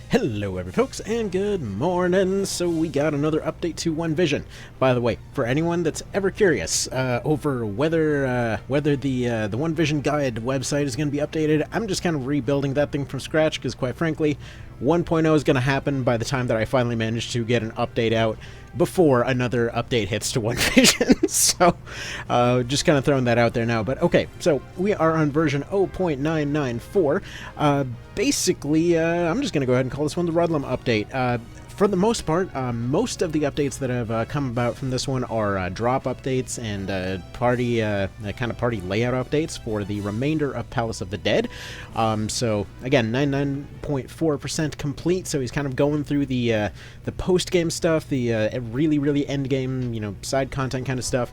Hello every folks and good morning. So we got another update to One Vision. By the way, for anyone that's ever curious over whether the One Vision guide website is going to be updated, I'm just kind of rebuilding that thing from scratch because quite frankly 1.0 is going to happen by the time that I finally manage to get an update out before another update hits to One Vision. So just kind of throwing that out there now. But okay, so we are on version 0.994. Basically, I'm just going to go ahead and call this one the Rudlum update. For the most part, most of the updates that have come about from this one are drop updates and party kind of party layout updates for the remainder of Palace of the Dead. So again, 99.4% complete. So he's kind of going through the post game stuff, the really end game, side content kind of stuff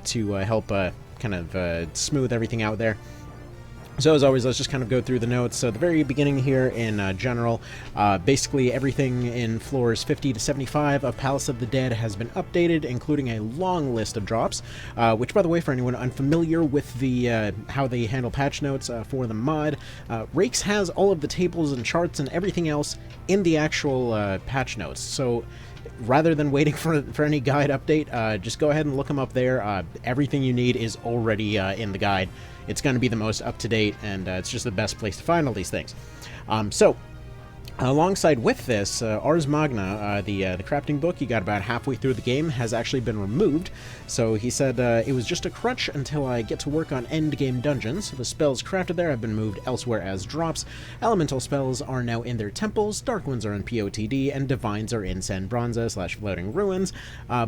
to help kind of smooth everything out there. So as always, let's just kind of go through the notes. So at the very beginning here in general, basically everything in floors 50 to 75 of Palace of the Dead has been updated, including a long list of drops, which, by the way, for anyone unfamiliar with the how they handle patch notes for the mod, Rakes has all of the tables and charts and everything else in the actual patch notes. So rather than waiting for any guide update, just go ahead and look them up there. Everything you need is already in the guide. It's going to be the most up-to-date, and it's just the best place to find all these things. So, alongside with this, Ars Magna, the crafting book you got about halfway through the game, has actually been removed. So he said, it was just a crutch until I get to work on endgame dungeons. The spells crafted there have been moved elsewhere as drops. Elemental spells are now in their temples, dark ones are in POTD, and divines are in San Bronza/Floating Ruins.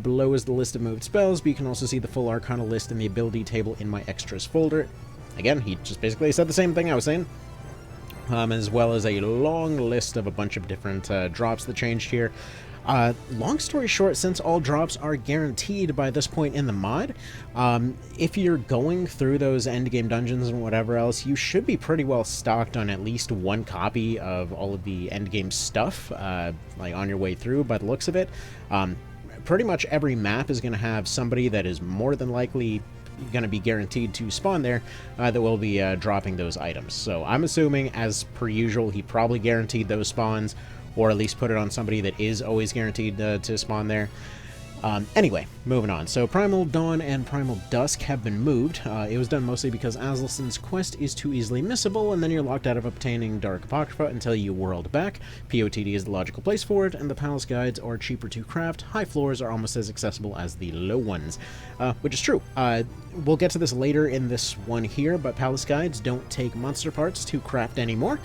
Below is the list of moved spells, but you can also see the full Arcana list in the ability table in my extras folder. Again, he just basically said the same thing I was saying. As well as a long list of a bunch of different drops that changed here. Long story short, since all drops are guaranteed by this point in the mod, if you're going through those endgame dungeons and whatever else, you should be pretty well stocked on at least one copy of all of the endgame stuff, like on your way through by the looks of it. Pretty much every map is going to have somebody that is more than likely going to be guaranteed to spawn there that will be dropping those items. So I'm assuming, as per usual, he probably guaranteed those spawns, or at least put it on somebody that is always guaranteed to spawn there. Anyway, moving on. So Primal Dawn and Primal Dusk have been moved. It was done mostly because Aslison's quest is too easily missable, and then you're locked out of obtaining Dark Apocrypha until you world back. POTD is the logical place for it, and the Palace guides are cheaper to craft. High floors are almost as accessible as the low ones, which is true. We'll get to this later in this one here, but Palace guides don't take monster parts to craft anymore.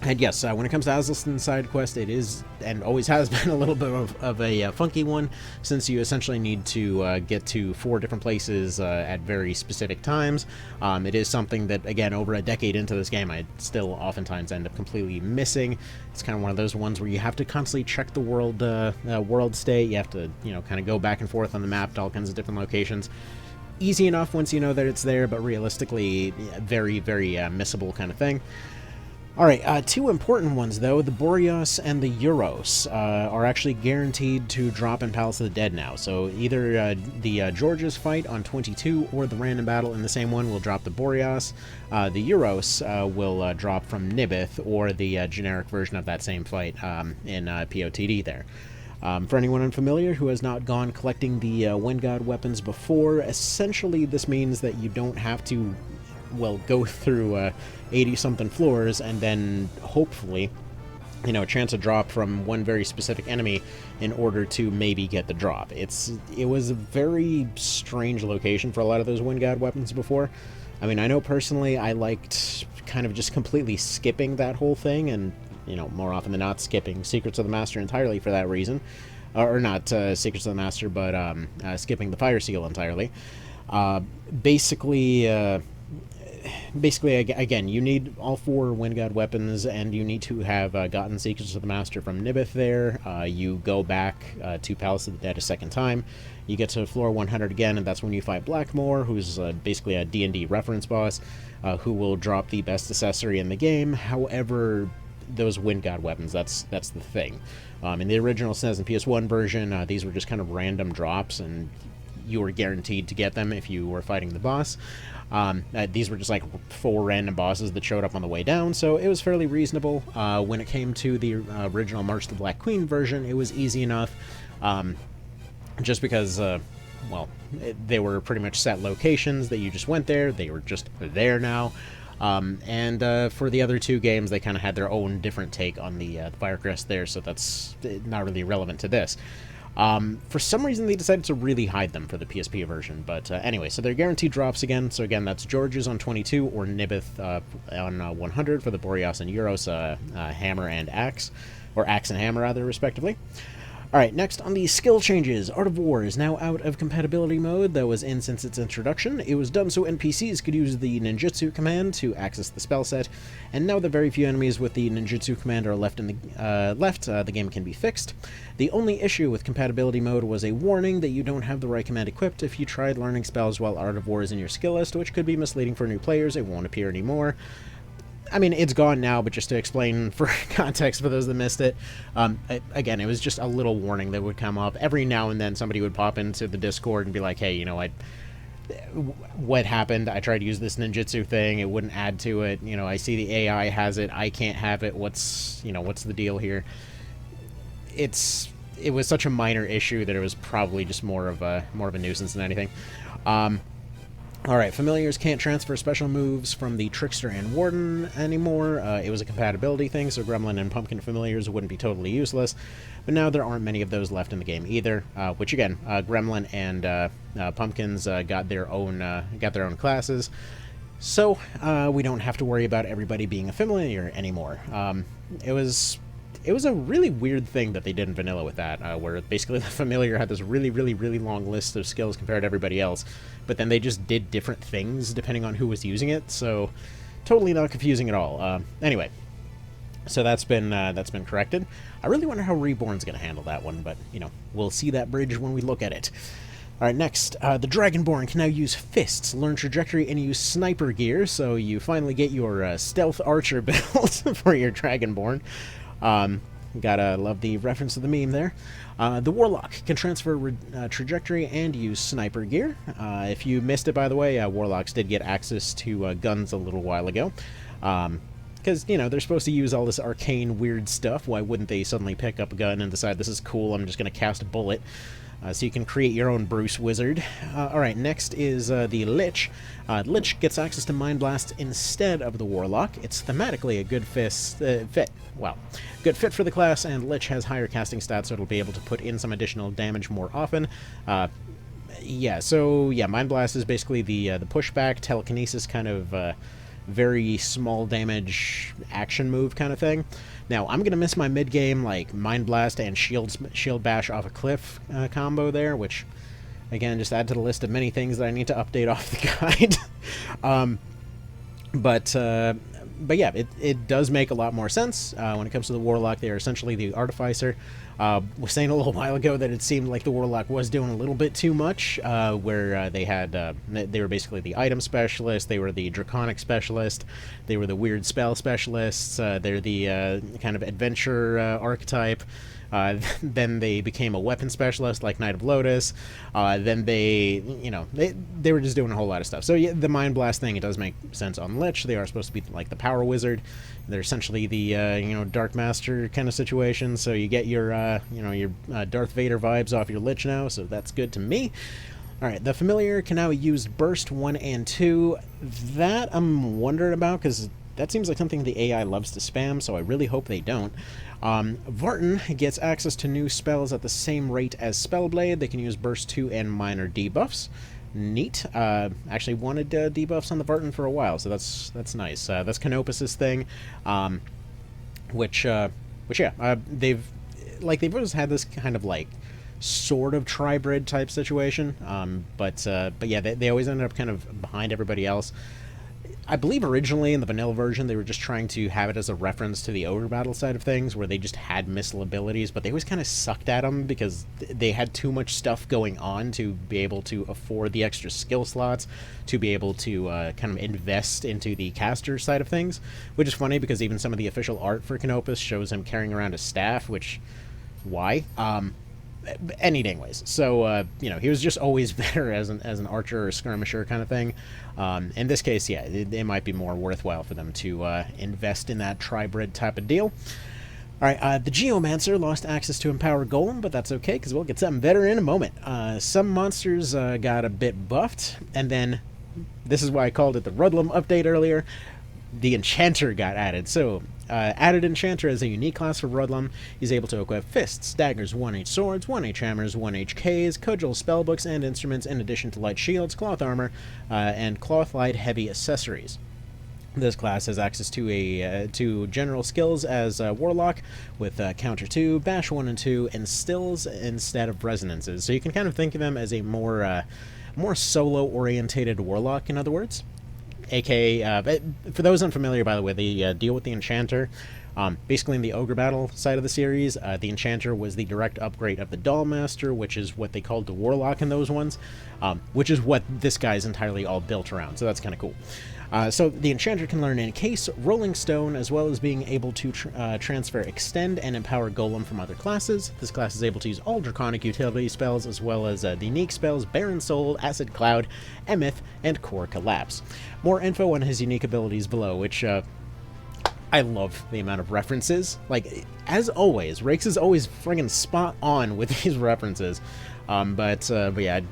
And yes, when it comes to Aslison's side quest, it is, and always has been, a little bit of a funky one, since you essentially need to get to 4 different places at very specific times. It is something that, again, over a decade into this game, I still oftentimes end up completely missing. It's kind of one of those ones where you have to constantly check the world state. You have to, kind of go back and forth on the map to all kinds of different locations. Easy enough once you know that it's there, but realistically, very missable kind of thing. Alright, 2 important ones, though. The Boreas and the Euros are actually guaranteed to drop in Palace of the Dead now. So either the George's fight on 22 or the random battle in the same one will drop the Boreas. The Euros will drop from Nibith, or the generic version of that same fight in POTD there. For anyone unfamiliar who has not gone collecting the Wind God weapons before, essentially this means that you don't have to, well, go through 80-something floors and then hopefully, chance a drop from one very specific enemy in order to maybe get the drop. It was a very strange location for a lot of those Wind God weapons before. I mean, I know personally I liked kind of just completely skipping that whole thing, and, more often than not skipping Secrets of the Master entirely for that reason. Or not Secrets of the Master, but skipping the Fire Seal entirely. Basically, again, you need all 4 Wind God weapons, and you need to have gotten Secrets of the Master from Nibith there. You go back to Palace of the Dead a second time. You get to floor 100 again, and that's when you fight Blackmore, who's basically a D&D reference boss, who will drop the best accessory in the game. However, those Wind God weapons, that's the thing. In the original SNES and PS1 version, these were just kind of random drops, and you were guaranteed to get them if you were fighting the boss. These were just like 4 random bosses that showed up on the way down, so it was fairly reasonable. When it came to the original March of the Black Queen version, it was easy enough, just because, well, they were pretty much set locations that you just went there. They were just there now. For the other 2 games, they kind of had their own different take on the Firecrest there, so that's not really relevant to this. For some reason, they decided to really hide them for the PSP version, but anyway, so they're guaranteed drops again. So again, that's George's on 22, or Nibith on 100 for the Boreas and Euros hammer and axe, or axe and hammer, rather, respectively. Alright, next on the skill changes. Art of War is now out of compatibility mode that was in since its introduction. It was done so NPCs could use the ninjutsu command to access the spell set, and now that very few enemies with the ninjutsu command are left in the game can be fixed. The only issue with compatibility mode was a warning that you don't have the right command equipped if you tried learning spells while Art of War is in your skill list, which could be misleading for new players. It won't appear anymore. I mean, it's gone now, but just to explain for context for those that missed it, again, it was just a little warning that would come up. Every now and then somebody would pop into the Discord and be like, hey, you know, what happened? I tried to use this ninjutsu thing, it wouldn't add to it, you know, I see the AI has it, I can't have it, what's the deal here? It was such a minor issue that it was probably just more of a nuisance than anything. Alright, familiars can't transfer special moves from the Trickster and Warden anymore. It was a compatibility thing, so Gremlin and Pumpkin familiars wouldn't be totally useless. But now there aren't many of those left in the game either, which again, Gremlin and Pumpkins got their own classes. So we don't have to worry about everybody being a familiar anymore. It was a really weird thing that they did in vanilla with that, where basically the familiar had this really, really, really long list of skills compared to everybody else, but then they just did different things depending on who was using it, so totally not confusing at all. Anyway, so that's been corrected. I really wonder how Reborn's going to handle that one, but, you know, we'll see that bridge when we look at it. Alright, next, the Dragonborn can now use fists, learn trajectory, and use sniper gear, so you finally get your stealth archer build for your Dragonborn. Gotta love the reference to the meme there. The Warlock can transfer trajectory and use sniper gear. If you missed it, by the way, Warlocks did get access to guns a little while ago. Because, you know, they're supposed to use all this arcane weird stuff. Why wouldn't they suddenly pick up a gun and decide, this is cool, I'm just gonna cast a bullet? So you can create your own Bruce Wizard. Alright, next is the Lich. Lich gets access to Mind Blast instead of the Warlock. It's thematically a good fit. Well, good fit for the class, and Lich has higher casting stats, so it'll be able to put in some additional damage more often. Mind Blast is basically the pushback, telekinesis kind of very small damage action move kind of thing. Now, I'm going to miss my mid-game, like, Mind Blast and Shield Bash off a cliff combo there, which, again, just add to the list of many things that I need to update off the guide. But yeah, it does make a lot more sense. When it comes to the Warlock, they are essentially the Artificer. Was saying a little while ago that it seemed like the Warlock was doing a little bit too much, where they were basically the item specialist, they were the draconic specialist, they were the weird spell specialists, they're the kind of adventure archetype. Then they became a weapon specialist like Knight of Lotus. Then they were just doing a whole lot of stuff. So yeah, the Mind Blast thing, it does make sense on Lich. They are supposed to be like the Power Wizard. They're essentially the Dark Master kind of situation. So you get your Darth Vader vibes off your Lich now. So that's good to me. Alright, the Familiar can now use Burst 1 and 2. That I'm wondering about, because that seems like something the AI loves to spam, so I really hope they don't. Vartan gets access to new spells at the same rate as Spellblade. They can use Burst 2 and minor debuffs. Neat. Actually wanted debuffs on the Vartan for a while, so that's nice. That's Canopus's thing, they've always had this kind of like sort of tribrid type situation, but yeah, they always ended up kind of behind everybody else. I believe originally in the vanilla version they were just trying to have it as a reference to the Ogre battle side of things, where they just had missile abilities, but they always kind of sucked at them because they had too much stuff going on to be able to afford the extra skill slots, to be able to kind of invest into the caster side of things, which is funny because even some of the official art for Canopus shows him carrying around a staff, which, why? any dang ways. So, you know, he was just always better as an archer or skirmisher kind of thing. In this case, yeah, it might be more worthwhile for them to invest in that tribrid type of deal. Alright, the Geomancer lost access to Empower Golem, but that's okay, because we'll get something better in a moment. Some monsters got a bit buffed, and then, this is why I called it the Rudlum update earlier, the Enchanter got added. So, added Enchanter as a unique class for Rudlum. He's able to equip Fists, Daggers, 1H Swords, 1H Hammers, 1H Ks, Cudgels, Spellbooks, and Instruments, in addition to Light Shields, Cloth Armor, and Cloth Light Heavy Accessories. This class has access to general skills as Warlock with Counter 2, Bash 1 and 2, and Stills instead of Resonances. So you can kind of think of him as a more solo-orientated Warlock, in other words. AKA, for those unfamiliar, by the way, the deal with the Enchanter, basically in the Ogre battle side of the series, the Enchanter was the direct upgrade of the Dollmaster, which is what they called the Warlock in those ones, which is what this guy's entirely all built around, so that's kind of cool. So the Enchanter can learn Encase, Rolling Stone, as well as being able to transfer Extend and Empower Golem from other classes. This class is able to use all Draconic utility spells, as well as the unique spells Barren Soul, Acid Cloud, Emeth, and Core Collapse. More info on his unique abilities below, which I love the amount of references. Like, as always, Rakes is always friggin' spot on with these references. But yeah, I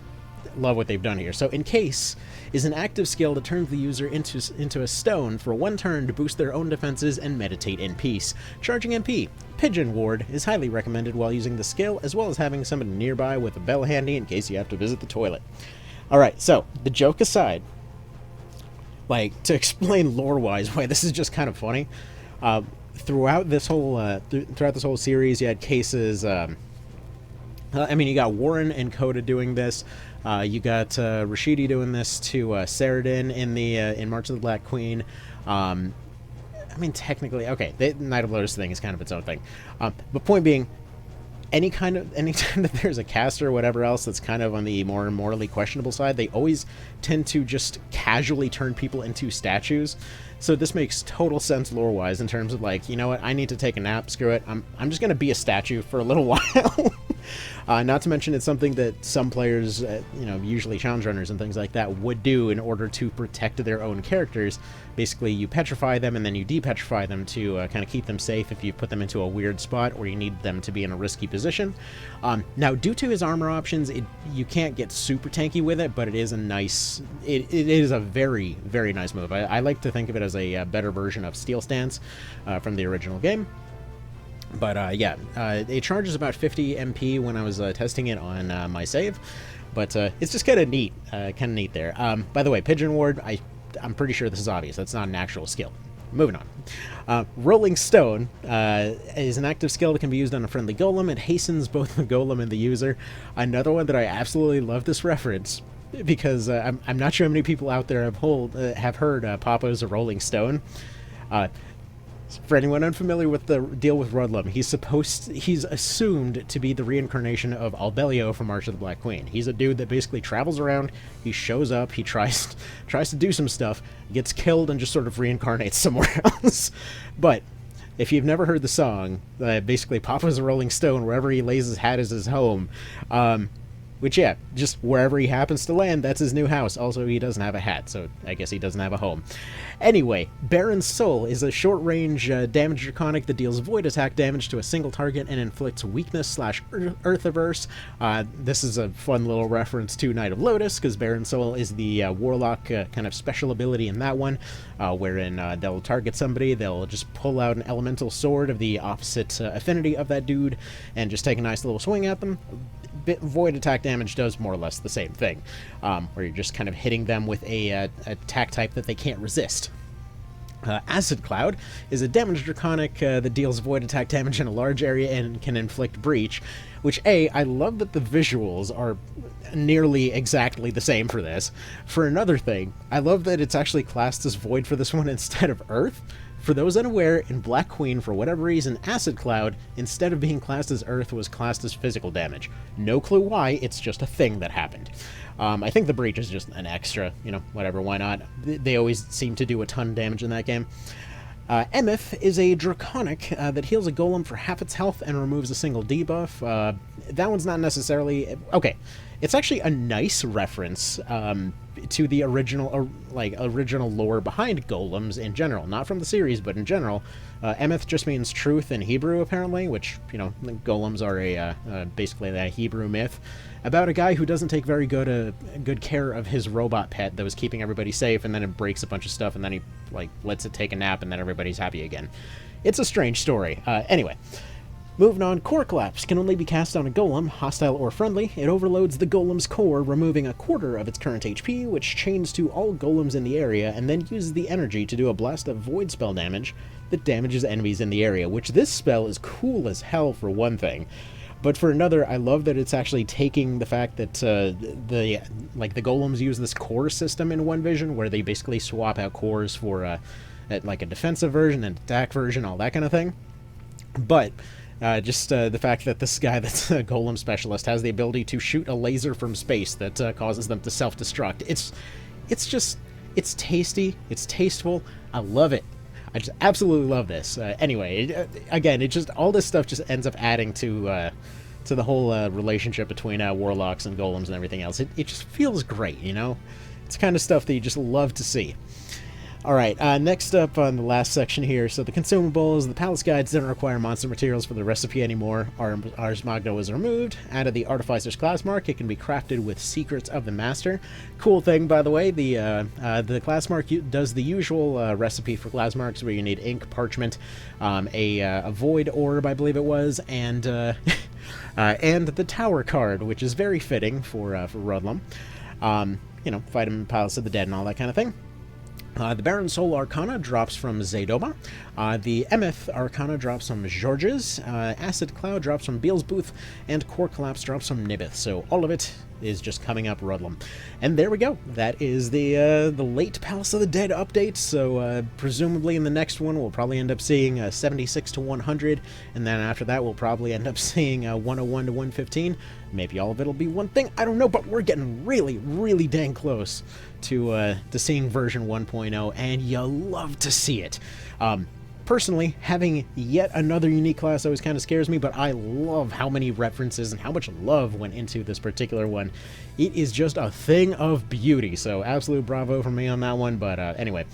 love what they've done here. So Encase is an active skill that turns the user into a stone for one turn to boost their own defenses and meditate in peace. Charging MP. Pigeon Ward is highly recommended while using the skill, as well as having somebody nearby with a bell handy in case you have to visit the toilet. Alright, so, the joke aside, like, to explain lore-wise why this is just kind of funny, throughout this whole series, you had cases, I mean, you got Warren and Coda doing this. You got Rashidi doing this to Saradin in March of the Black Queen. I mean, technically, okay, the Night of Lotus thing is kind of its own thing. But point being, anytime that there's a caster or whatever else that's kind of on the more morally questionable side, they always tend to just casually turn people into statues. So this makes total sense lore-wise in terms of, like, you know what, I need to take a nap, screw it, I'm just going to be a statue for a little while. Not to mention it's something that some players, you know, usually challenge runners and things like that, would do in order to protect their own characters. Basically, you petrify them and then you depetrify them to kind of keep them safe if you put them into a weird spot or you need them to be in a risky position. Now, due to his armor options, you can't get super tanky with it, but it is a nice, it is a very, very nice move. I like to think of it as a better version of Steel Stance from the original game. But yeah, it charges about 50 MP when I was testing it on my save, but it's just kind of neat, there. By the way, Pigeon Ward, I'm pretty sure this is obvious. That's not an actual skill. Moving on. Rolling Stone is an active skill that can be used on a friendly golem. It hastens both the golem and the user. Another one that I absolutely love this reference, because I'm not sure how many people out there have heard Papa's a Rolling Stone. For anyone unfamiliar with the deal with Rudlum, he's assumed to be the reincarnation of Albelio from March of the Black Queen. He's a dude that basically travels around, he shows up, he tries to do some stuff, gets killed, and just sort of reincarnates somewhere else. But if you've never heard the song, basically Papa's a Rolling Stone, wherever he lays his hat is his home. Which, yeah, just wherever he happens to land, that's his new house. Also, he doesn't have a hat, so I guess he doesn't have a home. Anyway, Barren Soul is a short-range damage draconic that deals void attack damage to a single target and inflicts weakness / earth averse. This is a fun little reference to Night of Lotus, because Barren Soul is the warlock kind of special ability in that one, wherein they'll target somebody, they'll just pull out an elemental sword of the opposite affinity of that dude, and just take a nice little swing at them. Void attack damage does more or less the same thing, where you're just kind of hitting them with a attack type that they can't resist. Acid Cloud is a damage draconic that deals void attack damage in a large area and can inflict breach, which, I love that the visuals are nearly exactly the same for this. For another thing, I love that it's actually classed as void for this one instead of earth. For those unaware, in Black Queen, for whatever reason, Acid Cloud, instead of being classed as earth, was classed as physical damage. No clue why, it's just a thing that happened. I think the breach is just an extra, you know, whatever, why not? They always seem to do a ton of damage in that game. Emeth is a Draconic that heals a golem for half its health and removes a single debuff. That one's not necessarily... Okay, it's actually a nice reference to the original original lore behind golems in general. Not from the series, but in general. Emeth just means truth in Hebrew, apparently, which, you know, golems are basically a Hebrew myth about a guy who doesn't take very good care of his robot pet that was keeping everybody safe, and then it breaks a bunch of stuff, and then he, like, lets it take a nap, and then everybody's happy again. It's a strange story. Anyway, moving on, Core Collapse can only be cast on a golem, hostile or friendly. It overloads the golem's core, removing a quarter of its current HP, which chains to all golems in the area, and then uses the energy to do a blast of void spell damage that damages enemies in the area, which this spell is cool as hell for one thing. But for another, I love that it's actually taking the fact that the golems use this core system in One Vision, where they basically swap out cores for like a defensive version and attack version, all that kind of thing. But just the fact that this guy that's a golem specialist has the ability to shoot a laser from space that causes them to self-destruct. It's tasty, it's tasteful, I love it. I just absolutely love this. Anyway, again, it just, all this stuff just ends up adding to the whole relationship between warlocks and golems and everything else. It just feels great, you know? It's kind of stuff that you just love to see. Alright, next up on the last section here, so the consumables, the palace guides don't require monster materials for the recipe anymore. Ars Magna was removed. Added the Artificer's class mark. It can be crafted with Secrets of the Master. Cool thing, by the way, the class mark does the usual recipe for class marks, where you need ink, parchment, a void orb, I believe it was, and and the tower card, which is very fitting for Rudlum. You know, fight him in Palace of the Dead and all that kind of thing. The Baron Soul Arcana drops from Zaydoma. The Emeth Arcana drops from Georges. Acid Cloud drops from Beelzebooth. And Core Collapse drops from Nibith. So all of it is just coming up Rudlum. And there we go. That is the late Palace of the Dead update. So presumably in the next one we'll probably end up seeing 76 to 100. And then after that we'll probably end up seeing 101 to 115. Maybe all of it will be one thing. I don't know, but we're getting really, really dang close to seeing version 1.0, and you love to see it. Personally, having yet another unique class always kind of scares me, but I love how many references and how much love went into this particular one. It is just a thing of beauty, so absolute bravo from me on that one. But anyway,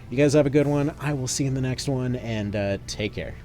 you guys have a good one. I will see you in the next one, and take care.